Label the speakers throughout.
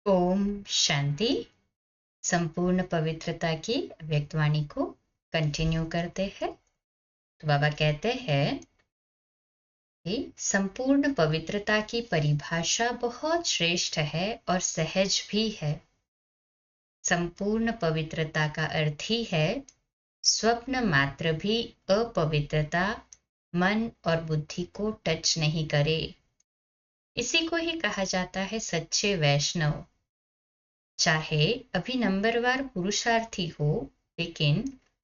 Speaker 1: ओम शांति। संपूर्ण पवित्रता की व्यक्तवाणी को कंटिन्यू करते हैं। तो बाबा कहते हैं कि संपूर्ण पवित्रता की परिभाषा बहुत श्रेष्ठ है और सहज भी है। संपूर्ण पवित्रता का अर्थ ही है स्वप्न मात्र भी अपवित्रता मन और बुद्धि को टच नहीं करे। इसी को ही कहा जाता है सच्चे वैष्णव। चाहे अभी नंबरवार पुरुषार्थी हो, लेकिन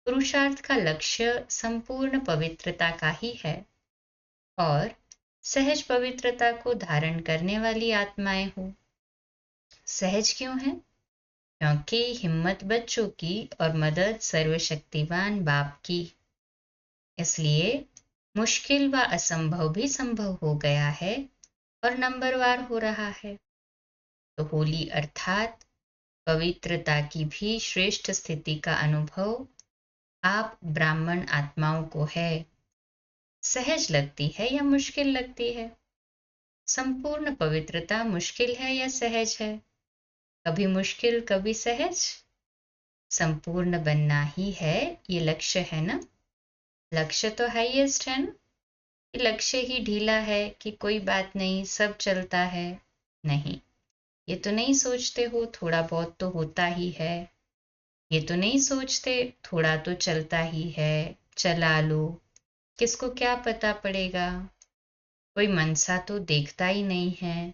Speaker 1: पुरुषार्थ का लक्ष्य संपूर्ण पवित्रता का ही है और सहज पवित्रता को धारण करने वाली आत्माएं हो। सहज क्यों है? क्योंकि हिम्मत बच्चों की और मदद सर्वशक्तिवान बाप की। इसलिए मुश्किल व असंभव भी संभव हो गया है और नंबरवार हो रहा है। तो होली अर्थात पवित्रता की भी श्रेष्ठ स्थिति का अनुभव आप ब्राह्मण आत्माओं को है। सहज लगती है या मुश्किल लगती है? संपूर्ण पवित्रता मुश्किल है या सहज है? कभी मुश्किल कभी सहज। संपूर्ण बनना ही है ये लक्ष्य है ना। लक्ष्य तो हाईएस्ट है ना। ये लक्ष्य ही ढीला है कि कोई बात नहीं सब चलता है। नहीं, ये तो नहीं सोचते हो थोड़ा बहुत तो होता ही है। ये तो नहीं सोचते थोड़ा तो चलता ही है, चला लो, किसको क्या पता पड़ेगा। कोई मनसा तो देखता ही नहीं है,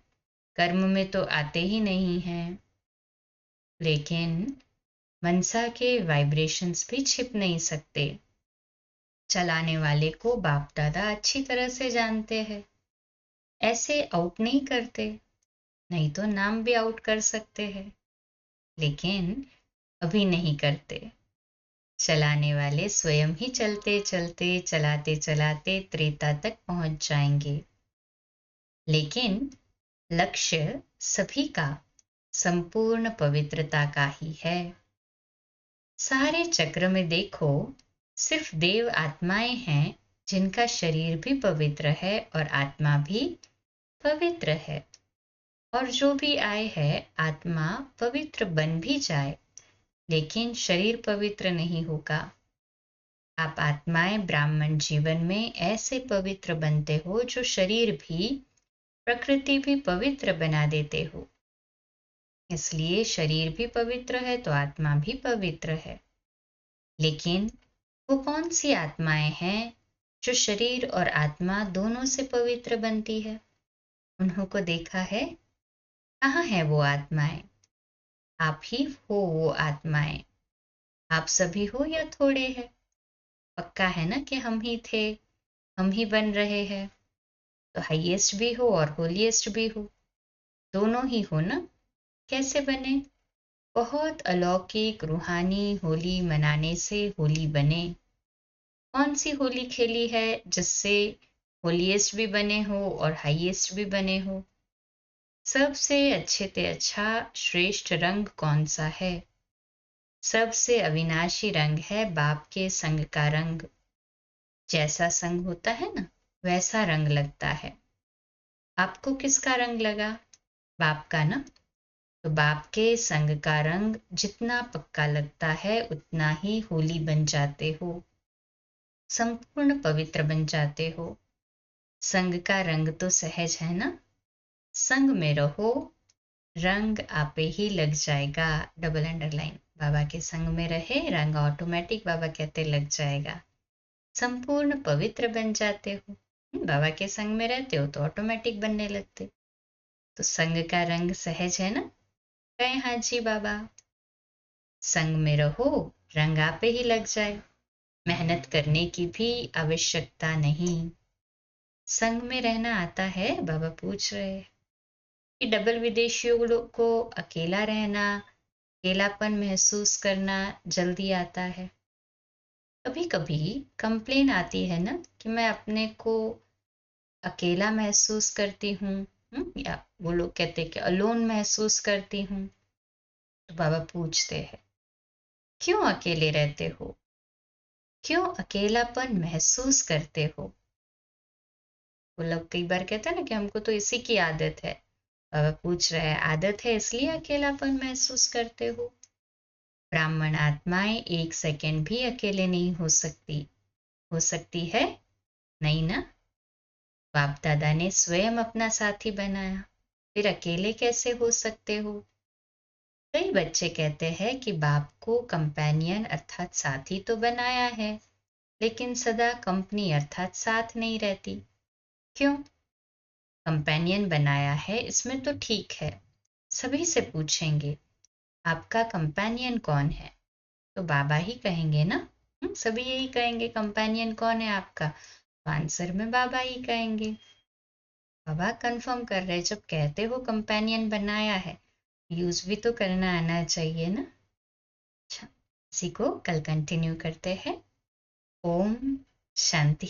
Speaker 1: कर्म में तो आते ही नहीं हैं। लेकिन मनसा के वाइब्रेशंस भी छिप नहीं सकते। चलाने वाले को बाप दादा अच्छी तरह से जानते हैं। ऐसे आउट नहीं करते, नहीं तो नाम भी आउट कर सकते हैं, लेकिन अभी नहीं करते। चलाने वाले स्वयं ही चलते चलते चलाते चलाते त्रेता तक पहुंच जाएंगे। लेकिन लक्ष्य सभी का संपूर्ण पवित्रता का ही है। सारे चक्र में देखो, सिर्फ देव आत्माएं हैं जिनका शरीर भी पवित्र है और आत्मा भी पवित्र है। और जो भी आए है आत्मा पवित्र बन भी जाए, लेकिन शरीर पवित्र नहीं होगा। आप आत्माएं ब्राह्मण जीवन में ऐसे पवित्र बनते हो जो शरीर भी प्रकृति भी पवित्र बना देते हो। इसलिए शरीर भी पवित्र है तो आत्मा भी पवित्र है। लेकिन वो कौन सी आत्माएं हैं जो शरीर और आत्मा दोनों से पवित्र बनती है? उन्हों को देखा है? कहाँ है वो आत्माएं? आप ही हो वो आत्माएं। आप सभी हो या थोड़े हैं? पक्का है ना कि हम ही थे, हम ही बन रहे हैं। तो हाईएस्ट भी हो और होलीएस्ट भी हो, दोनों ही हो ना। कैसे बने? बहुत अलौकिक रूहानी होली मनाने से होली बने। कौन सी होली खेली है जिससे होलीएस्ट भी बने हो और हाईएस्ट भी बने हो? सबसे अच्छे से अच्छा श्रेष्ठ रंग कौन सा है? सबसे अविनाशी रंग है बाप के संग का रंग। जैसा संग होता है ना, वैसा रंग लगता है। आपको किसका रंग लगा? बाप का ना। तो बाप के संग का रंग जितना पक्का लगता है उतना ही होली बन जाते हो, संपूर्ण पवित्र बन जाते हो। संग का रंग तो सहज है ना। संग में रहो, रंग आपे ही लग जाएगा। Double underline. बाबा के संग में रहे, रंग ऑटोमेटिक बाबा कहते लग जाएगा। संपूर्ण पवित्र बन जाते हो। बाबा के संग में रहते हो तो ऑटोमेटिक बनने लगते। तो संग का रंग सहज है ना। कहे हाँ जी बाबा। संग में रहो, रंग आपे ही लग जाए, मेहनत करने की भी आवश्यकता नहीं। संग में रहना आता है? बाबा पूछ रहे हैं कि डबल विदेशियों को अकेला रहना, अकेलापन महसूस करना जल्दी आता है। कभी कभी कंप्लेन आती है ना कि मैं अपने को अकेला महसूस करती हूँ, या वो लोग कहते हैं कि अलोन महसूस करती हूँ। तो बाबा पूछते हैं क्यों अकेले रहते हो, क्यों अकेलापन महसूस करते हो? वो लोग कई बार कहते हैं ना कि हमको तो इसी की आदत है, बाबा पूछ रहे हैं, आदत है इसलिए अकेलापन महसूस करते हो? ब्राह्मण आत्माएं एक सेकंड भी अकेले नहीं हो सकती है? नहीं ना। बाप दादा ने स्वयं अपना साथी बनाया, फिर अकेले कैसे हो सकते हो? कई बच्चे कहते हैं कि बाप को कंपेनियन अर्थात साथी तो बनाया है, लेकिन सदा कंपनी अर्थात साथ नहीं रहती। क्यों? कंपेनियन बनाया है इसमें तो ठीक है। सभी से पूछेंगे, आपका कंपेनियन कौन है? तो बाबा ही कहेंगे ना। सभी यही कहेंगे, कंपेनियन कौन है आपका? तो आंसर में बाबा ही कहेंगे। बाबा कंफर्म कर रहे, जब कहते हो कंपेनियन बनाया है, यूज भी तो करना आना चाहिए ना। अच्छा, इसी को कल कंटिन्यू करते हैं। ओम शांति।